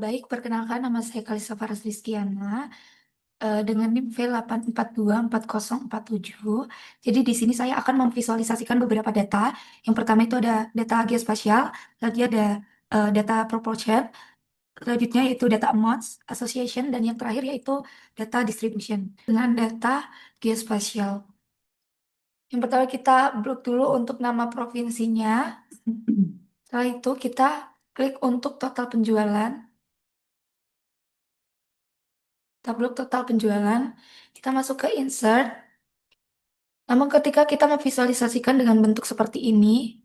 Baik, perkenalkan nama saya Kalisa Faras Rizkiana dengan NIM V8424047. Jadi di sini saya akan memvisualisasikan beberapa data. Yang pertama itu ada data geospasial, lagi ada data proportion, selanjutnya yaitu data amounts, association, dan yang terakhir yaitu data distribution. Dengan data geospasial. Yang pertama kita blok dulu untuk nama provinsinya. Setelah itu kita klik untuk total penjualan. Tabelok total penjualan, kita masuk ke insert. Namun ketika kita memvisualisasikan dengan bentuk seperti ini,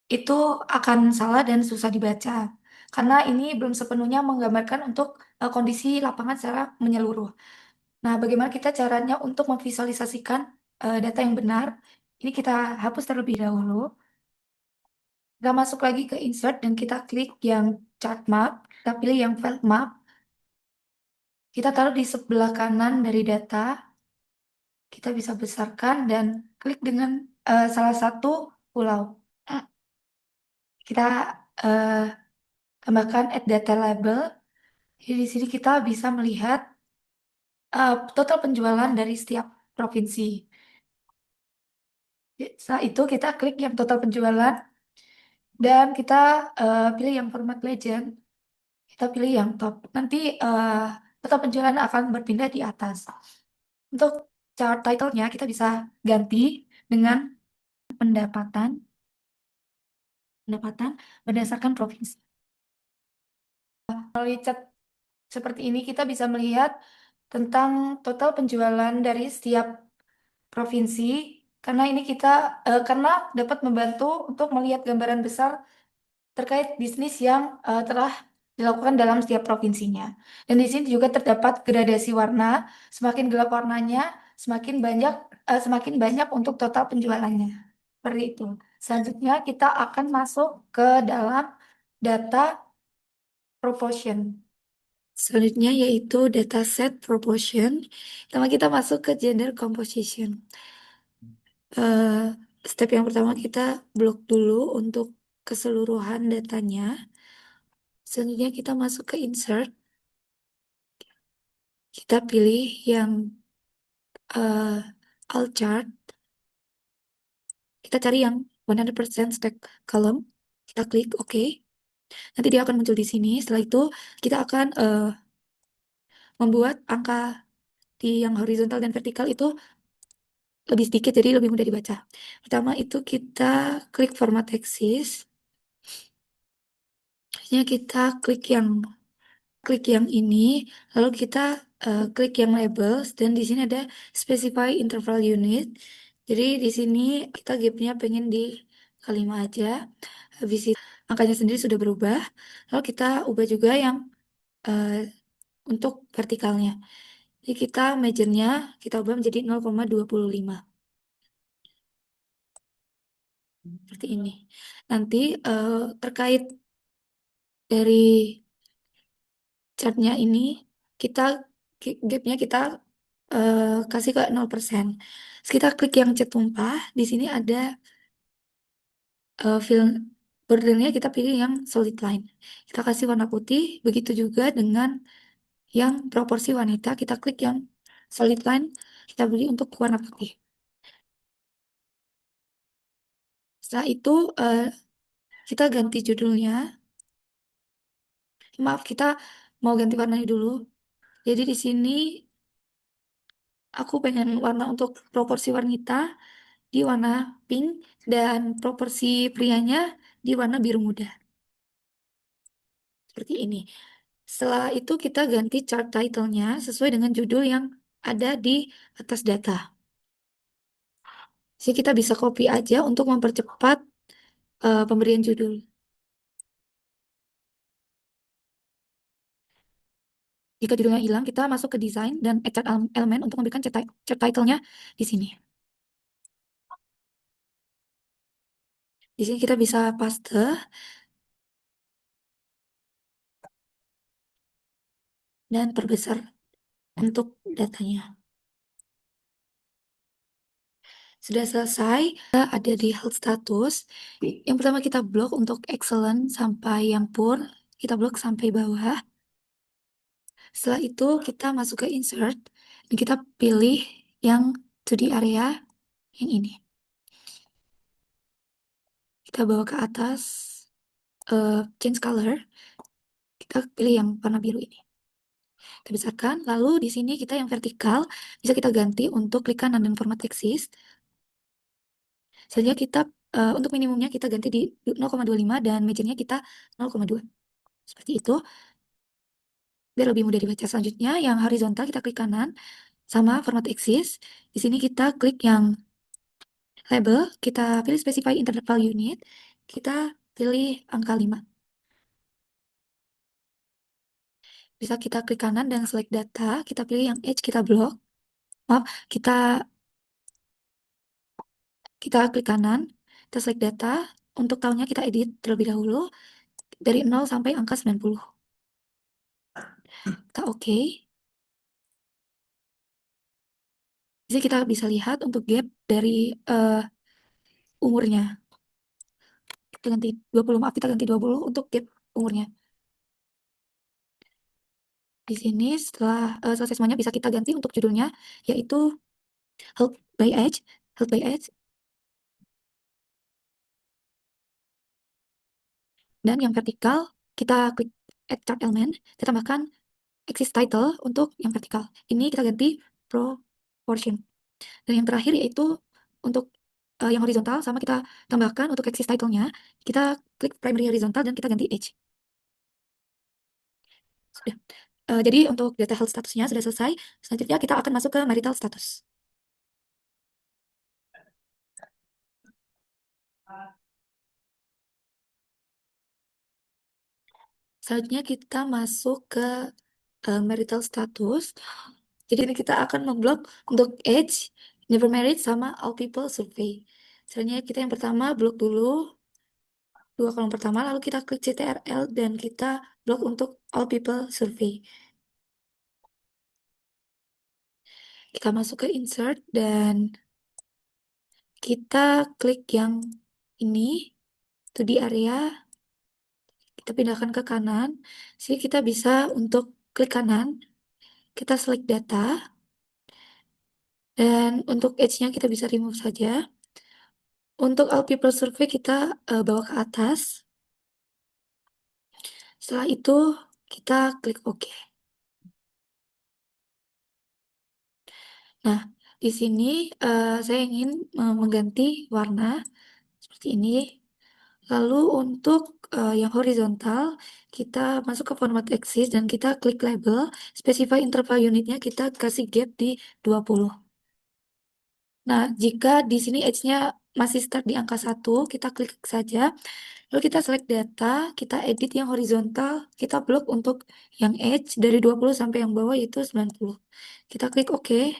itu akan salah dan susah dibaca. Karena ini belum sepenuhnya menggambarkan untuk kondisi lapangan secara menyeluruh. Nah, bagaimana kita caranya untuk memvisualisasikan data yang benar? Ini kita hapus terlebih dahulu. Kita masuk lagi ke insert dan kita klik yang chart map. Kita pilih yang field map. Kita taruh di sebelah kanan dari data. Kita bisa besarkan dan klik dengan salah satu pulau. Kita eh, tambahkan add data label. Jadi di sini kita bisa melihat total penjualan dari setiap provinsi. Setelah itu kita klik yang total penjualan dan kita pilih yang format legend. Kita pilih yang top. Nanti total penjualan akan berpindah di atas. Untuk chart title-nya kita bisa ganti dengan pendapatan pendapatan berdasarkan provinsi. Melalui chat seperti ini kita bisa melihat tentang total penjualan dari setiap provinsi karena ini kita karena dapat membantu untuk melihat gambaran besar terkait bisnis yang telah dilakukan dalam setiap provinsinya. Dan di sini juga terdapat gradasi warna, semakin gelap warnanya, semakin banyak untuk total penjualannya. Seperti itu. Selanjutnya kita akan masuk ke dalam data proportion. Selanjutnya yaitu dataset proportion. Pertama kita masuk ke gender composition. Eh, Step yang pertama kita blok dulu untuk keseluruhan datanya. Selanjutnya kita masuk ke insert. Kita pilih yang all chart. Kita cari yang 100% stack column. Kita klik OK. Nanti dia akan muncul di sini. Setelah itu kita akan membuat angka di yang horizontal dan vertikal itu lebih sedikit jadi lebih mudah dibaca. Pertama itu kita klik format axis. Selanjutnya kita klik yang ini, lalu kita klik yang labels dan di sini ada specify interval unit. Jadi di sini kita gapnya pengen di kalimat aja. Habis itu angkanya sendiri sudah berubah. Lalu kita ubah juga yang eh, untuk vertikalnya. Jadi kita measure-nya kita ubah menjadi 0,25. Seperti ini. Nanti terkait dari chartnya ini kita gapnya kita kasih ke 0%. Terus kita klik yang cat tumpah. Di sini ada fill bordernya kita pilih yang solid line. Kita kasih warna putih. Begitu juga dengan yang proporsi wanita. Kita klik yang solid line. Kita beli untuk warna putih. Setelah itu kita ganti judulnya. Maaf, kita mau ganti warnanya dulu. Jadi di sini aku pengen warna untuk proporsi wanita di warna pink dan proporsi prianya di warna biru muda. Seperti ini. Setelah itu kita ganti chart title-nya sesuai dengan judul yang ada di atas data. Jadi kita bisa copy aja untuk mempercepat pemberian judul. Jika judulnya hilang, kita masuk ke desain dan add chart elemen untuk memberikan chart title-nya di sini. Di sini kita bisa paste dan perbesar untuk datanya. Sudah selesai, kita ada di health status. Yang pertama kita blok untuk excellent sampai yang poor, kita blok sampai bawah. Setelah itu kita masuk ke insert dan kita pilih yang 2D area yang ini. Kita bawa ke atas, change color. Kita pilih yang warna biru ini. Kita besarkan. Lalu di sini kita yang vertikal bisa kita ganti untuk klik kanan dan format axis. Selanjutnya kita untuk minimumnya kita ganti di 0,25 dan marginnya kita 0,2. Seperti itu. Biar lebih mudah dibaca. Selanjutnya yang horizontal kita klik kanan sama format axis. Di sini kita klik yang label, kita pilih specify interval unit, kita pilih angka 5. Bisa kita klik kanan dan select data, kita pilih yang edge, kita blok. Maaf, kita klik kanan, kita select data. Untuk tahunnya kita edit terlebih dahulu dari 0 sampai angka 90. Kita oke. Jadi kita bisa lihat untuk gap dari umurnya. Kita ganti 20, maaf, kita ganti 20 untuk gap umurnya. Di sini setelah selesai semuanya bisa kita ganti untuk judulnya, yaitu Help by Edge. Help by Edge. Dan yang vertikal, kita klik Add Chart Element, kita tambahkan Axis Title untuk yang vertikal. Ini kita ganti Proportion. Dan yang terakhir yaitu untuk yang horizontal, sama kita tambahkan untuk Axis Title-nya, kita klik Primary Horizontal dan kita ganti Edge. Sudah. Jadi untuk data health statusnya sudah selesai. Selanjutnya kita akan masuk ke marital status. Selanjutnya kita masuk ke marital status. Jadi ini kita akan memblok untuk age, never married, sama all people survey. Selanjutnya kita yang pertama blok dulu 2 kolom pertama, lalu kita klik CTRL dan kita blok untuk all people survey. Kita masuk ke insert dan kita klik yang ini, itu di area, kita pindahkan ke kanan. Jadi kita bisa untuk klik kanan, kita select data, dan untuk edge-nya kita bisa remove saja. Untuk all people survey kita bawa ke atas. Setelah itu kita klik OK. Nah, di sini saya ingin mengganti warna seperti ini. Lalu untuk yang horizontal, kita masuk ke format axis dan kita klik label, specify interval unitnya kita kasih gap di 20. Nah, jika di sini edge-nya masih start di angka 1, kita klik saja. Lalu kita select data, kita edit yang horizontal, kita blok untuk yang edge dari 20 sampai yang bawah yaitu 90. Kita klik OK.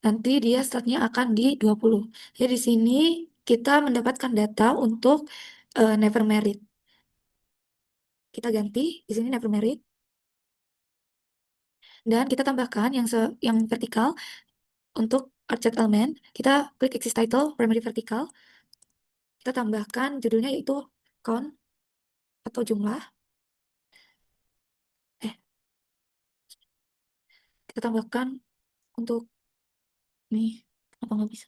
Nanti dia startnya akan di 20. Jadi di sini kita mendapatkan data untuk never married. Kita ganti di sini never married. Dan kita tambahkan yang vertikal untuk object element. Kita klik axis title primary vertical. Kita tambahkan judulnya yaitu count atau jumlah. Kita tambahkan untuk nih, apa nggak bisa?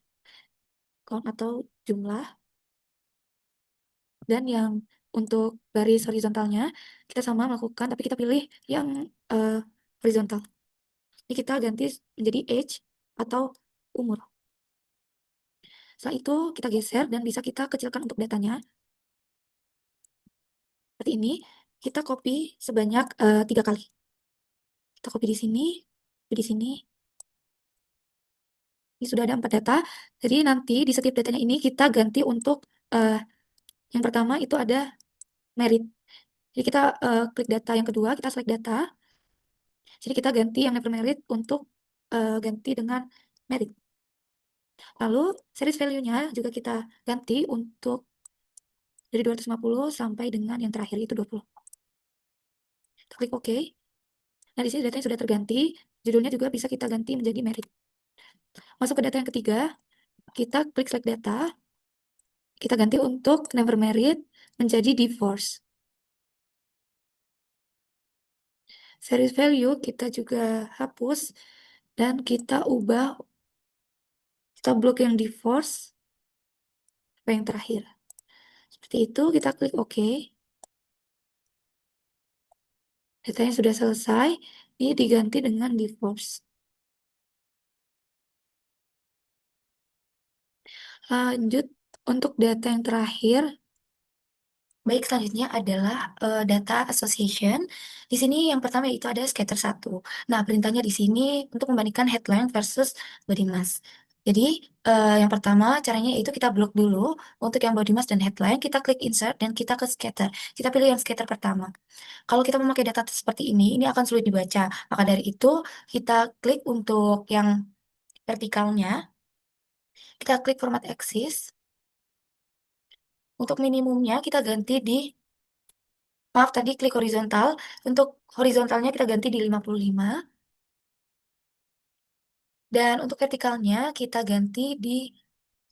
Count atau jumlah. Dan yang untuk baris horizontalnya kita sama melakukan, tapi kita pilih yang horizontal. Ini kita ganti menjadi age atau umur. Setelah itu kita geser dan bisa kita kecilkan untuk datanya. Seperti ini, kita copy sebanyak 3 kali. Kita copy di sini. Ini sudah ada 4 data. Jadi nanti di setiap datanya ini kita ganti untuk yang pertama itu ada merit. Jadi kita klik data yang kedua, kita select data. Jadi kita ganti yang never merit untuk ganti dengan merit. Lalu series value-nya juga kita ganti untuk dari 250 sampai dengan yang terakhir itu 20. Kita klik OK. Nah, di sini datanya sudah terganti. Judulnya juga bisa kita ganti menjadi merit. Masuk ke data yang ketiga, kita klik select data. Kita ganti untuk never married menjadi divorce. Series value kita juga hapus dan kita ubah, kita blok yang di force apa yang terakhir. Seperti itu, kita klik OK. Datanya sudah selesai, ini diganti dengan di force. Lanjut, untuk data yang terakhir, baik selanjutnya adalah data association. Di sini yang pertama itu ada scatter 1. Nah, perintahnya di sini untuk membandingkan headline versus body mass. Jadi, yang pertama caranya itu kita blok dulu. Untuk yang body mass dan headline, kita klik insert dan kita ke scatter. Kita pilih yang scatter pertama. Kalau kita memakai data seperti ini akan sulit dibaca. Maka dari itu, kita klik untuk yang vertikalnya. Kita klik format axis. Untuk minimumnya kita ganti di, maaf tadi klik horizontal. Untuk horizontalnya kita ganti di 55. Dan untuk vertikalnya kita ganti di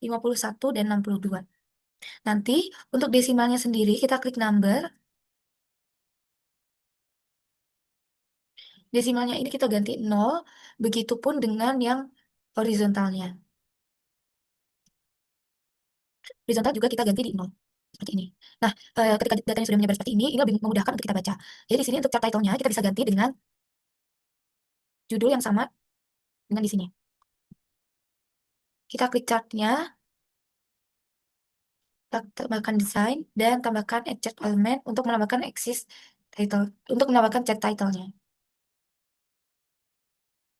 51 dan 62. Nanti untuk desimalnya sendiri kita klik number. Desimalnya ini kita ganti 0. Begitupun dengan yang horizontalnya. Horizontal juga kita ganti di 0. Seperti ini. Nah, ketika datanya sudah menyebar seperti ini lebih memudahkan untuk kita baca. Jadi di sini untuk chart title-nya kita bisa ganti dengan judul yang sama dengan di sini. Kita klik chartnya, tambahkan desain, dan tambahkan add chart element untuk menambahkan axis title, untuk menambahkan chart title-nya.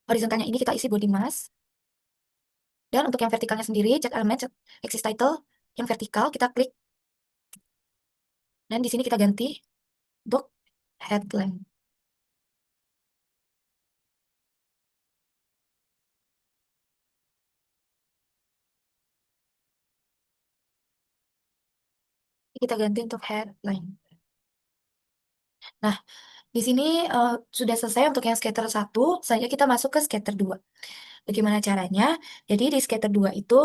Horizontalnya ini kita isi body mass. Dan untuk yang vertikalnya sendiri, chart element, axis title, yang vertikal kita klik. Dan di sini kita ganti untuk headline. Kita ganti untuk headline. Nah, di sini sudah selesai untuk yang scatter 1, selanjutnya kita masuk ke scatter 2. Bagaimana caranya? Jadi di scatter 2 itu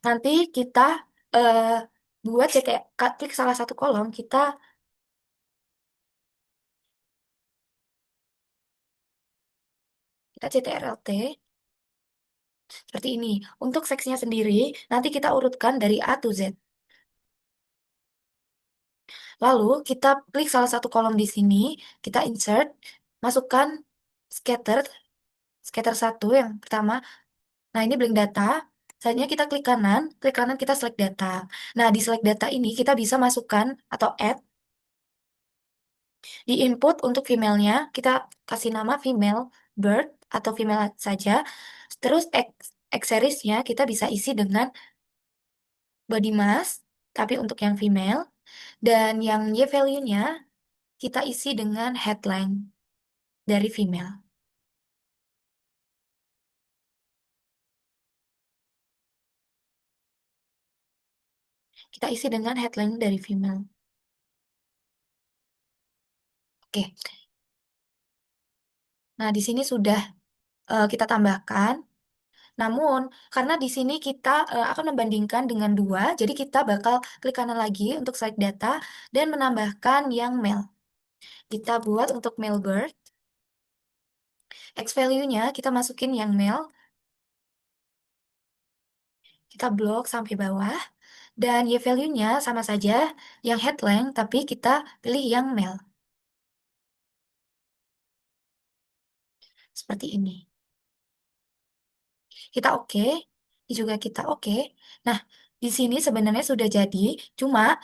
nanti kita eh, buat kayak klik salah satu kolom, kita CTRLT seperti ini. Untuk seksinya sendiri, nanti kita urutkan dari A to Z. Lalu kita klik salah satu kolom di sini, kita insert, masukkan scatter, scatter 1 yang pertama. Nah, ini blank data. Selanjutnya kita klik kanan kita select data. Nah, di select data ini kita bisa masukkan atau add di input untuk female-nya, kita kasih nama female bird atau female saja. Terus accessories-nya kita bisa isi dengan body mass, tapi untuk yang female. Dan yang Y value-nya kita isi dengan headline dari female. Kita isi dengan headline dari female. Oke. Nah, di sini sudah kita tambahkan. Namun, karena di sini kita akan membandingkan dengan 2, jadi kita bakal klik kanan lagi untuk select data dan menambahkan yang male. Kita buat untuk male bird. X value-nya kita masukin yang male. Kita blok sampai bawah. Dan Y value-nya sama saja yang headline, tapi kita pilih yang male. Seperti ini. Kita oke. Ini juga kita oke. Nah, di sini sebenarnya sudah jadi, cuma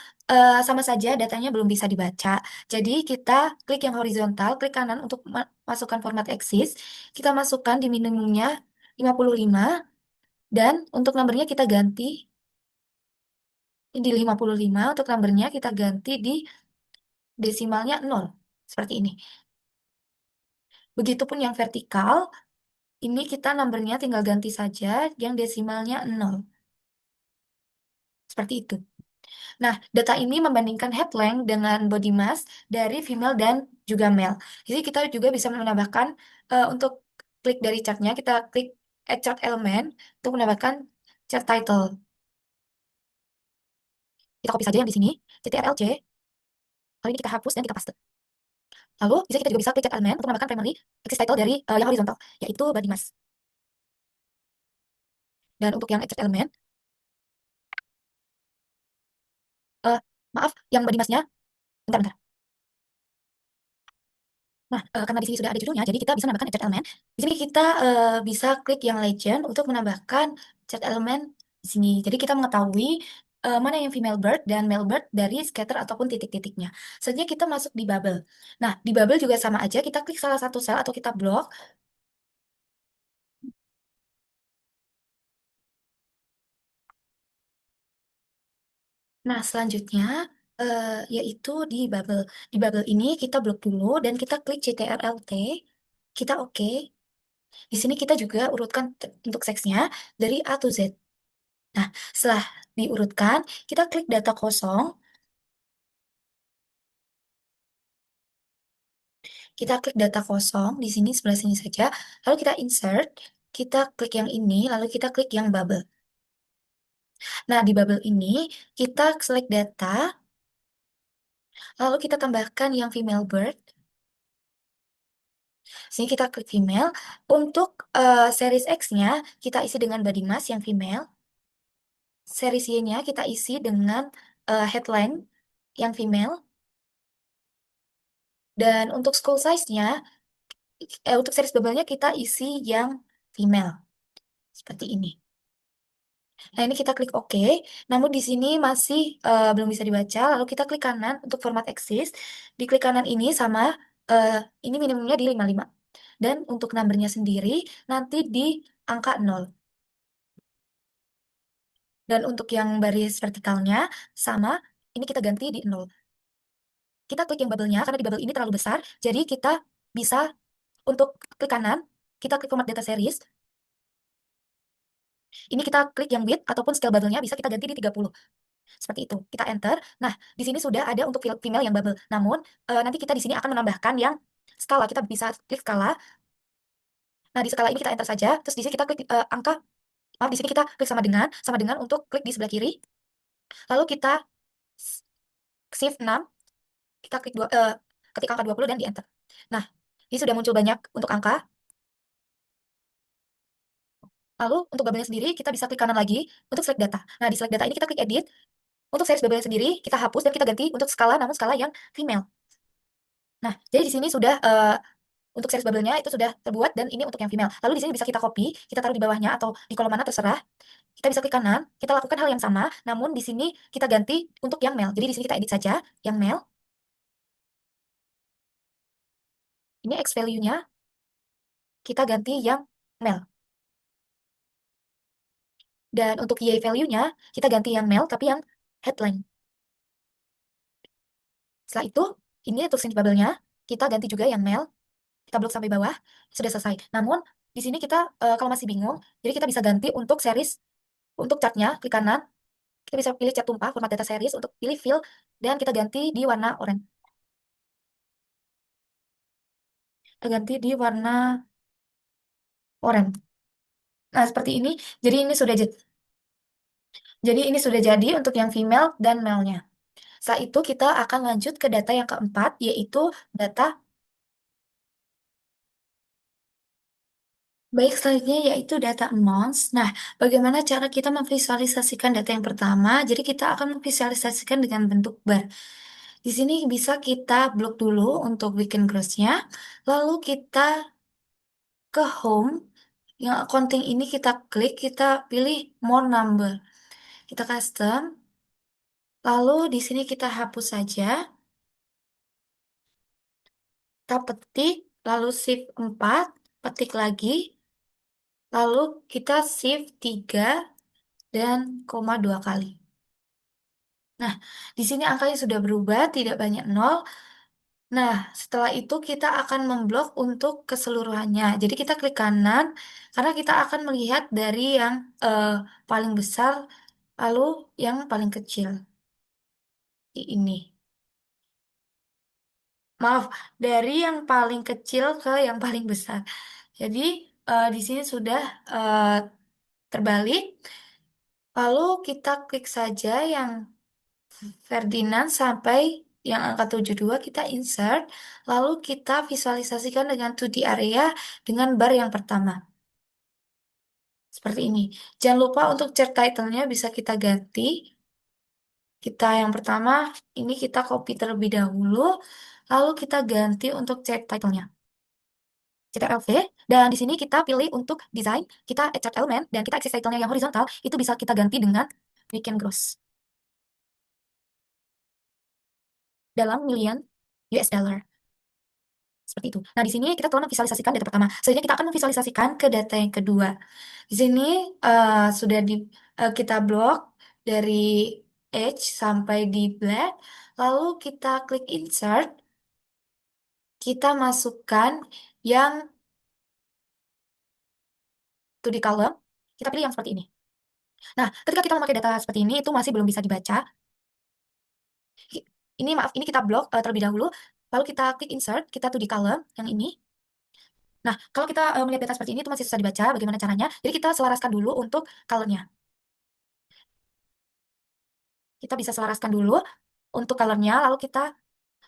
sama saja datanya belum bisa dibaca. Jadi kita klik yang horizontal, klik kanan untuk masukkan format axis. Kita masukkan di minimumnya 55 dan untuk nomornya kita ganti di 55, untuk nomornya kita ganti di desimalnya 0. Seperti ini. Begitupun yang vertikal, ini kita nomornya tinggal ganti saja yang desimalnya 0. Seperti itu. Nah, data ini membandingkan head length dengan body mass dari female dan juga male. Jadi kita juga bisa menambahkan untuk klik dari chartnya, kita klik add chart element untuk menambahkan chart title. Kita copy saja yang di sini, CTRL-C, lalu ini kita hapus dan kita paste. Lalu, bisa kita juga bisa klik chat element untuk menambahkan primary access title dari yang horizontal, yaitu body mask. Dan untuk yang chat element, eh, maaf, yang body masknya, bentar-bentar. Nah, karena di sini sudah ada judulnya, jadi kita bisa menambahkan chat element. Di sini kita bisa klik yang legend untuk menambahkan chat element di sini. Jadi kita mengetahui mana yang female bird dan male bird dari scatter ataupun titik-titiknya. Selanjutnya kita masuk di bubble. Nah, di bubble juga sama aja, kita klik salah satu sel atau kita blok. Nah, selanjutnya yaitu di bubble. Di bubble ini kita blok dulu dan kita klik CTRL-T. Kita oke. Di sini kita juga urutkan untuk seksnya dari A to Z. Nah, setelah diurutkan, kita klik data kosong, kita klik data kosong di sini sebelah sini saja, lalu kita insert, kita klik yang ini, lalu kita klik yang bubble. Nah, di bubble ini kita select data, lalu kita tambahkan yang female bird. Sini kita klik female. Untuk series X-nya kita isi dengan body mask yang female. Series Y-nya kita isi dengan headline yang female. Dan untuk school size-nya, untuk series bubble-nya kita isi yang female. Seperti ini. Nah, ini kita klik OK. Namun di sini masih belum bisa dibaca. Lalu kita klik kanan untuk format exist. Di klik kanan ini sama eh, ini minimumnya di 55. Dan untuk numbernya sendiri nanti di angka 0. Dan untuk yang baris vertikalnya sama, ini kita ganti di 0. Kita klik yang bubble-nya karena di bubble ini terlalu besar. Jadi kita bisa untuk klik kanan, kita klik format data series. Ini kita klik yang width ataupun scale bubble-nya bisa kita ganti di 30. Seperti itu. Kita enter. Nah, di sini sudah ada untuk female yang bubble. Namun, nanti kita di sini akan menambahkan yang skala. Kita bisa klik skala. Nah, di skala ini kita enter saja. Terus di sini kita klik angka. Maaf, di sini kita klik sama dengan untuk klik di sebelah kiri. Lalu kita shift 6. Kita klik ketik angka 20 dan di enter. Nah, ini sudah muncul banyak untuk angka. Lalu untuk bubble-nya sendiri kita bisa klik kanan lagi untuk select data. Nah, di select data ini kita klik edit. Untuk series bubble sendiri kita hapus dan kita ganti untuk skala namun skala yang female. Nah, jadi di sini sudah untuk series bubble-nya itu sudah terbuat dan ini untuk yang female. Lalu di sini bisa kita copy, kita taruh di bawahnya atau di kolom mana terserah. Kita bisa klik kanan, kita lakukan hal yang sama, namun di sini kita ganti untuk yang male. Jadi di sini kita edit saja yang male. Ini X value-nya kita ganti yang male. Dan untuk Y value-nya kita ganti yang male tapi yang headline. Setelah itu, ini untuk series bubble-nya kita ganti juga yang male. Kita blok sampai bawah, sudah selesai. Namun di sini kita kalau masih bingung, jadi kita bisa ganti untuk series untuk chartnya klik kanan. Kita bisa pilih cat tumpah, format data series untuk pilih fill, dan kita ganti di warna oranye. Kita ganti di warna oranye. Nah, seperti ini. Jadi ini sudah jadi untuk yang female dan male-nya. Setelah itu kita akan lanjut ke data yang keempat, yaitu data baik selanjutnya yaitu data amounts. Nah, bagaimana cara kita memvisualisasikan data yang pertama? Jadi kita akan memvisualisasikan dengan bentuk bar. Di sini bisa kita blok dulu untuk bikin gross-nya. Lalu kita ke home. Yang accounting ini kita klik, kita pilih more number. Kita custom. Lalu di sini kita hapus saja. Kita petik, lalu shift 4, petik lagi. Lalu kita shift 3 dan koma 2 kali. Nah, di sini angkanya sudah berubah, tidak banyak nol. Nah, setelah itu kita akan memblok untuk keseluruhannya. Jadi kita klik kanan, karena kita akan melihat dari yang paling besar, lalu yang paling kecil. Ini. Maaf, dari yang paling kecil ke yang paling besar. Jadi di sini sudah eh, terbalik. Lalu kita klik saja yang Ferdinand sampai yang angka 72 kita insert, lalu kita visualisasikan dengan 2D area dengan bar yang pertama. Seperti ini. Jangan lupa untuk chart title-nya bisa kita ganti. Kita yang pertama, ini kita copy terlebih dahulu, lalu kita ganti untuk chart title-nya. CTRL-V, dan di sini kita pilih untuk desain, kita add chart element, dan kita access title-nya yang horizontal, itu bisa kita ganti dengan weekend gross. Dalam million US dollar. Seperti itu. Nah, di sini kita telah memvisualisasikan data pertama. Selanjutnya kita akan memvisualisasikan ke data yang kedua. Di sini sudah kita blok dari edge sampai di black. Lalu kita klik insert. Kita masukkan yang to di column. Kita pilih yang seperti ini. Nah, ketika kita memakai data seperti ini, itu masih belum bisa dibaca. Ini maaf, ini kita blok terlebih dahulu. Lalu kita klik insert, kita to di column yang ini. Nah, kalau kita melihat data seperti ini itu masih susah dibaca, bagaimana caranya? Jadi kita selaraskan dulu untuk colornya. Kita bisa selaraskan dulu untuk colornya, lalu kita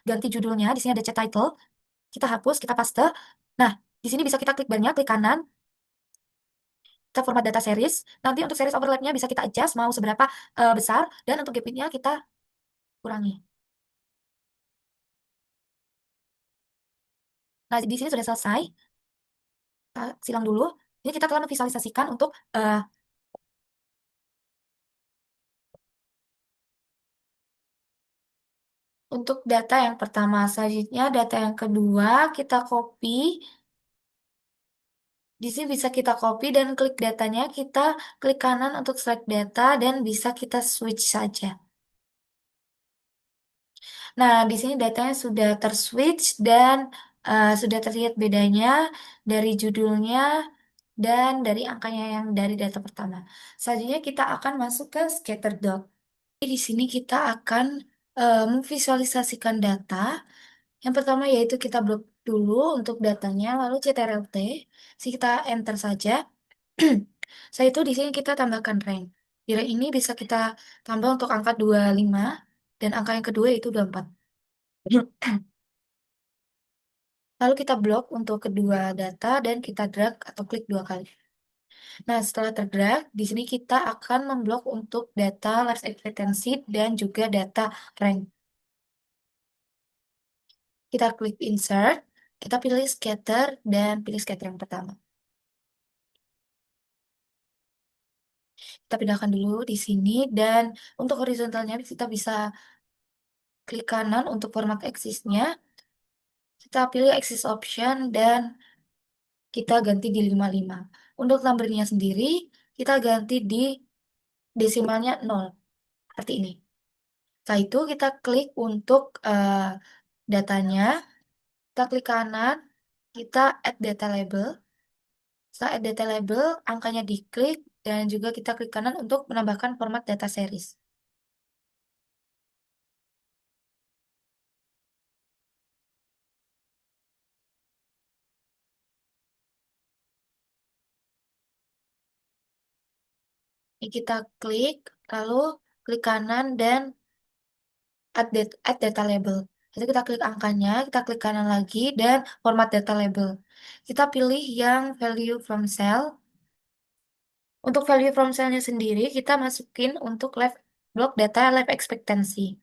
ganti judulnya. Di sini ada chat title, kita hapus, kita paste. Nah, di sini bisa kita klik banyak, klik kanan, kita format data series. Nanti untuk series overlapnya bisa kita adjust mau seberapa besar, dan untuk gap width-nya kita kurangi. Nah, di sini sudah selesai. Kita silang dulu. Ini kita telah memvisualisasikan untuk data yang pertama. Selanjutnya data yang kedua kita copy. Di sini bisa kita copy dan klik datanya, kita klik kanan untuk select data dan bisa kita switch saja. Nah, di sini datanya sudah terswitch dan sudah terlihat bedanya dari judulnya dan dari angkanya yang dari data pertama. Selanjutnya kita akan masuk ke scatter dot. Di sini kita akan memvisualisasikan data. Yang pertama yaitu kita blok dulu untuk datanya, lalu CTRL-T, kita enter saja. Setelah itu di sini kita tambahkan rank. Di rank ini bisa kita tambah untuk angka 25 dan angka yang kedua yaitu 24. Lalu kita blok untuk kedua data dan kita drag atau klik dua kali. Nah, setelah terdrag, di sini kita akan memblok untuk data life expectancy dan juga data rank. Kita klik insert, kita pilih scatter dan pilih scatter yang pertama. Kita pindahkan dulu di sini dan untuk horizontalnya kita bisa klik kanan untuk format axisnya. Kita pilih axis option dan kita ganti di 55. Untuk numbernya sendiri, kita ganti di desimalnya 0. Seperti ini. Setelah itu kita klik untuk datanya. Kita klik kanan, kita add data label. Setelah add data label, angkanya diklik dan juga kita klik kanan untuk menambahkan format data series. Ini kita klik, lalu klik kanan dan add data label. Jadi kita klik angkanya, kita klik kanan lagi, dan format data label. Kita pilih yang value from cell. Untuk value from cell-nya sendiri, kita masukin untuk block data life expectancy.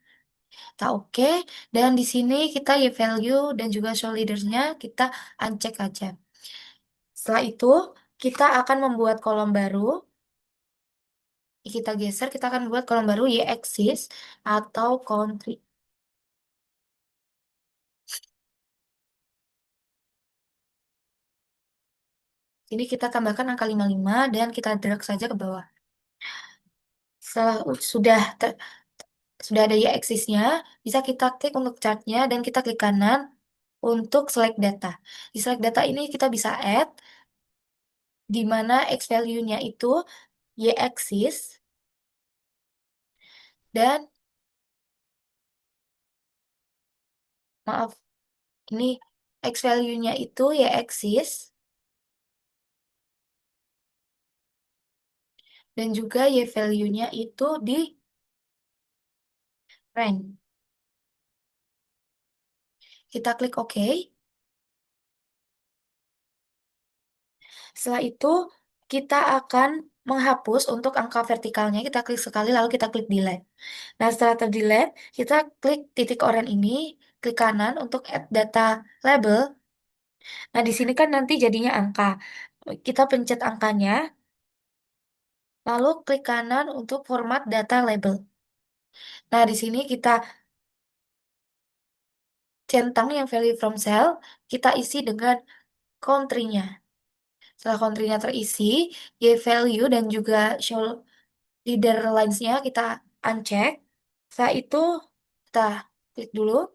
Kita oke, dan di sini kita ya value dan juga show leaders-nya kita uncheck aja. Setelah itu, kita akan membuat kolom baru. Kita geser, kita akan buat kolom baru y-axis atau country. Ini kita tambahkan angka 55 dan kita drag saja ke bawah. Setelah sudah ada y-axisnya, bisa kita klik untuk chartnya dan kita klik kanan untuk select data. Di select data ini kita bisa add, di mana x value-nya itu y-axis dan maaf, ini x value-nya itu y-axis dan juga y value-nya itu di rank. Kita klik OK. Setelah itu, kita akan menghapus untuk angka vertikalnya. Kita klik sekali, lalu kita klik delete. Nah, setelah terdelete, kita klik titik oranye ini, klik kanan untuk add data label. Nah, di sini kan nanti jadinya angka. Kita pencet angkanya, lalu klik kanan untuk format data label. Nah, di sini kita centang yang value from cell, kita isi dengan country-nya. Setelah country-nya terisi, give value dan juga show leader lines-nya kita uncheck. Setelah itu kita klik dulu,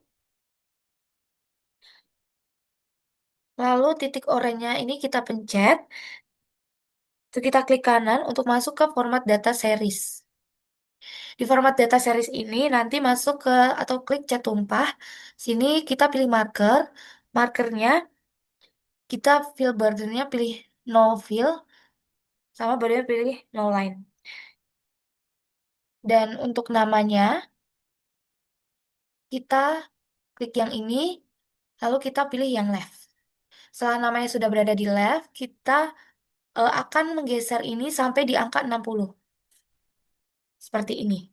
lalu titik oranye ini kita pencet, terus kita klik kanan untuk masuk ke format data series. Di format data series ini nanti masuk ke atau klik cat tumpah. Sini kita pilih marker, markernya kita fill bordernya pilih no fill, sama bordernya pilih no line. Dan untuk namanya kita klik yang ini, lalu kita pilih yang left. Setelah namanya sudah berada di left, kita akan menggeser ini sampai di angka 60. Seperti ini.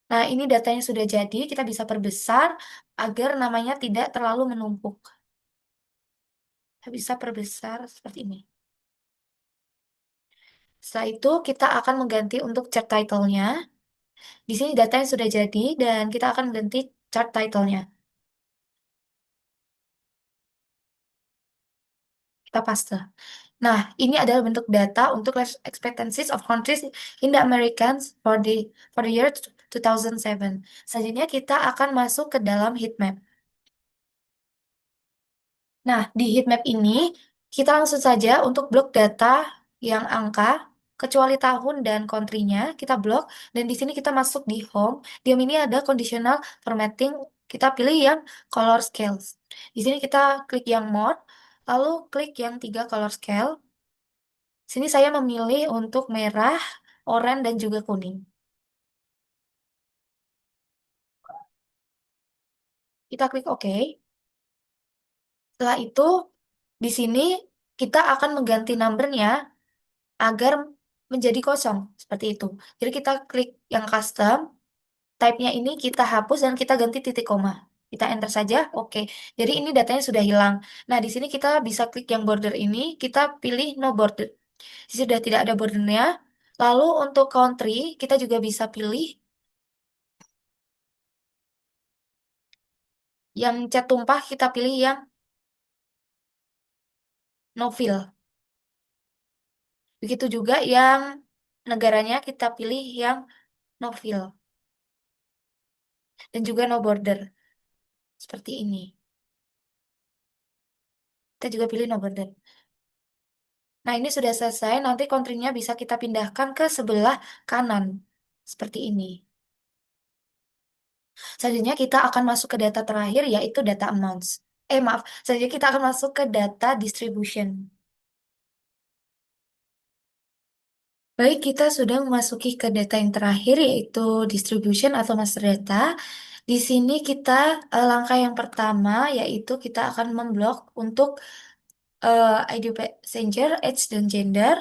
Nah, ini datanya sudah jadi, kita bisa perbesar agar namanya tidak terlalu menumpuk. Kita bisa perbesar seperti ini. Setelah itu, kita akan mengganti untuk chart title-nya. Di sini datanya sudah jadi, dan kita akan mengganti chart title-nya. Kita paste. Nah, ini adalah bentuk data untuk life expectancies of countries in the Americas for the year 2007. Selanjutnya kita akan masuk ke dalam heat map. Nah, di heat map ini kita langsung saja untuk blok data yang angka, kecuali tahun dan country-nya, kita blok. Dan di sini kita masuk di home. Di home ini ada conditional formatting. Kita pilih yang color scales. Di sini kita klik yang mode, lalu klik yang 3 color scale. Sini saya memilih untuk merah, oranye, dan juga kuning. Kita klik OK. Setelah itu, di sini kita akan mengganti numbernya agar menjadi kosong, seperti itu. Jadi kita klik yang custom, type-nya ini kita hapus dan kita ganti titik koma. Kita enter saja, oke. Jadi ini datanya sudah hilang. Nah, di sini kita bisa klik yang border ini, kita pilih no border. Sudah tidak ada bordernya. Lalu untuk country, kita juga bisa pilih yang cat tumpah, kita pilih yang no fill. Begitu juga yang negaranya kita pilih yang no fill. Dan juga no border. Seperti ini. Kita juga pilih no border. Nah, ini sudah selesai. Nanti country-nya bisa kita pindahkan ke sebelah kanan. Seperti ini. Selanjutnya kita akan masuk ke data terakhir, yaitu data amounts. Maaf. Selanjutnya kita akan masuk ke data distribution. Baik, kita sudah memasuki ke data yang terakhir, yaitu distribution atau master data. Di sini kita, langkah yang pertama, yaitu kita akan memblok untuk ID passenger, age, dan gender.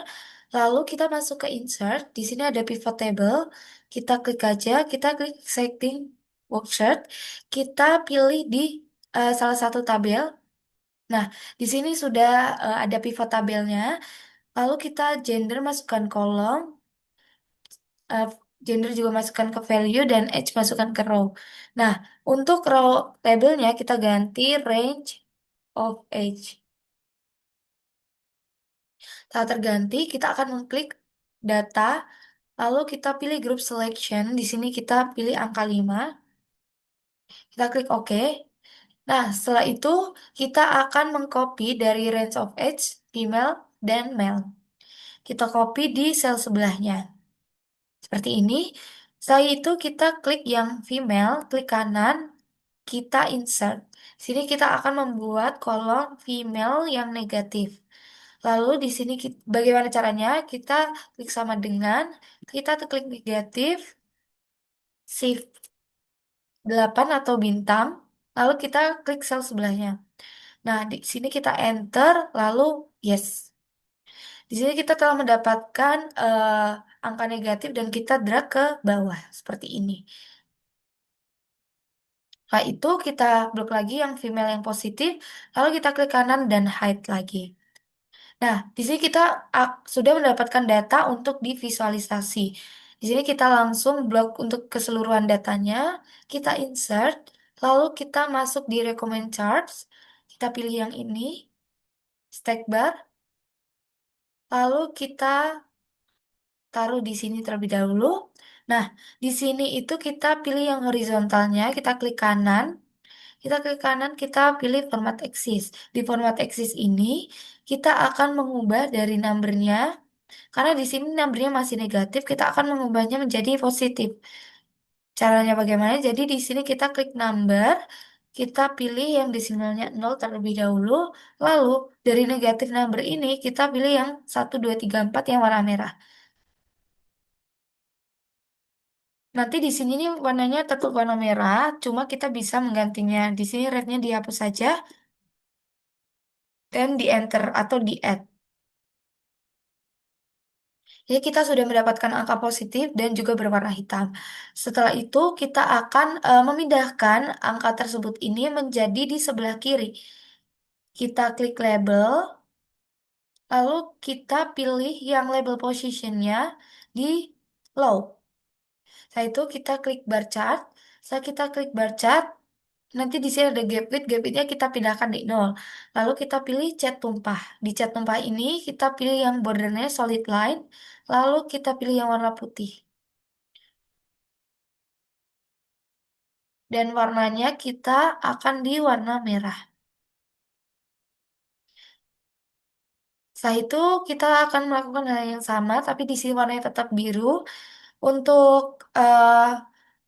Lalu kita masuk ke insert. Di sini ada pivot table. Kita klik aja, kita klik setting worksheet. Kita pilih di salah satu tabel. Nah, di sini sudah ada pivot tabelnya. Lalu kita gender masukkan kolom, eh, gender juga masukkan ke value, dan age masukkan ke row. Nah, untuk row labelnya kita ganti range of age. Setelah terganti, kita akan mengklik data, lalu kita pilih group selection. Di sini kita pilih angka 5. Kita klik OK. Nah, setelah itu kita akan mengcopy dari range of age, female, dan male. Kita copy di sel sebelahnya. Seperti ini. Setelah itu kita klik yang female, klik kanan, kita insert. Sini kita akan membuat kolom female yang negatif. Lalu di sini bagaimana caranya? Kita klik sama dengan kita klik negatif, shift 8 atau bintang. lalu kita klik sel sebelahnya. Nah, di sini kita enter, lalu yes. Di sini kita telah mendapatkan angka negatif dan kita drag ke bawah seperti ini. Setelah itu kita blok lagi yang female yang positif, lalu kita klik kanan dan hide lagi. Nah, di sini kita sudah mendapatkan data untuk divisualisasi. Di sini kita langsung blok untuk keseluruhan datanya, kita insert, lalu kita masuk di recommend charts, kita pilih yang ini, stack bar, lalu kita taruh di sini terlebih dahulu. Nah, di sini itu kita pilih yang horizontalnya, kita klik kanan. Kita klik kanan, kita pilih format axis. Di format axis ini, kita akan mengubah dari numbernya. Karena di sini numbernya masih negatif, kita akan mengubahnya menjadi positif. Caranya bagaimana? Jadi di sini kita klik number, kita pilih yang desimalnya 0 terlebih dahulu. Lalu dari negatif number ini, kita pilih yang 1, 2, 3, 4 yang warna merah. Nanti di sini nih warnanya tetap warna merah, cuma kita bisa menggantinya. Di sini rednya dihapus saja dan di enter atau di add. Jadi kita sudah mendapatkan angka positif dan juga berwarna hitam. Setelah itu kita akan memindahkan angka tersebut ini menjadi di sebelah kiri. Kita klik label, lalu kita pilih yang label positionnya di low. Setelah itu kita klik bar chart. Setelah kita klik bar chart, nanti di sini ada gap widthnya kita pindahkan di nol. Lalu kita pilih cat tumpah. Di cat tumpah ini kita pilih yang bordernya solid line, lalu kita pilih yang warna putih. Dan warnanya kita akan di warna merah. Setelah itu kita akan melakukan hal yang sama, tapi di sini warnanya tetap biru. Untuk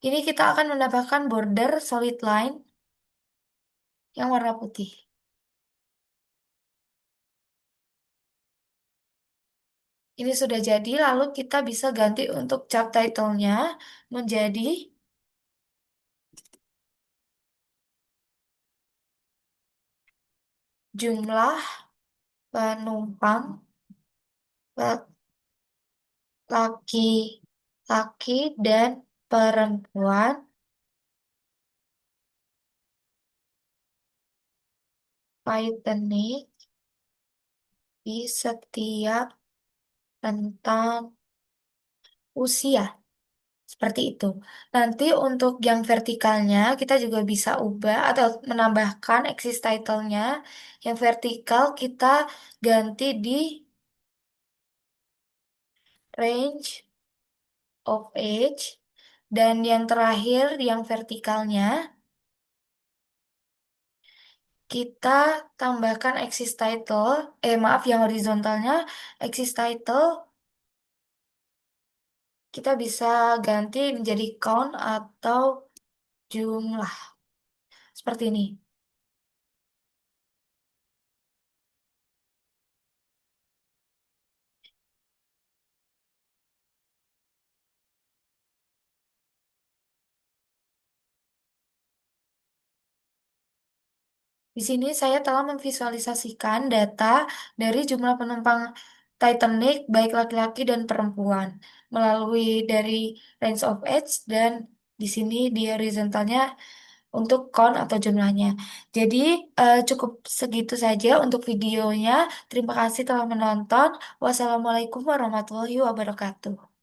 ini kita akan menambahkan border solid line yang warna putih. Ini sudah jadi, lalu kita bisa ganti untuk subtitlenya menjadi jumlah penumpang la- laki-laki dan perempuan Titanic di setiap rentang usia. Seperti itu. Nanti untuk yang vertikalnya kita juga bisa ubah atau menambahkan exist title-nya. Yang vertikal kita ganti di range of age. Dan yang terakhir yang vertikalnya kita tambahkan exist title. Maaf yang horizontalnya exist title kita bisa ganti menjadi count atau jumlah. Seperti ini. Di sini saya telah memvisualisasikan data dari jumlah penumpang Titanic baik laki-laki dan perempuan melalui dari range of age dan di sini di horizontalnya untuk count atau jumlahnya. Jadi cukup segitu saja untuk videonya. Terima kasih telah menonton. Wassalamualaikum warahmatullahi wabarakatuh.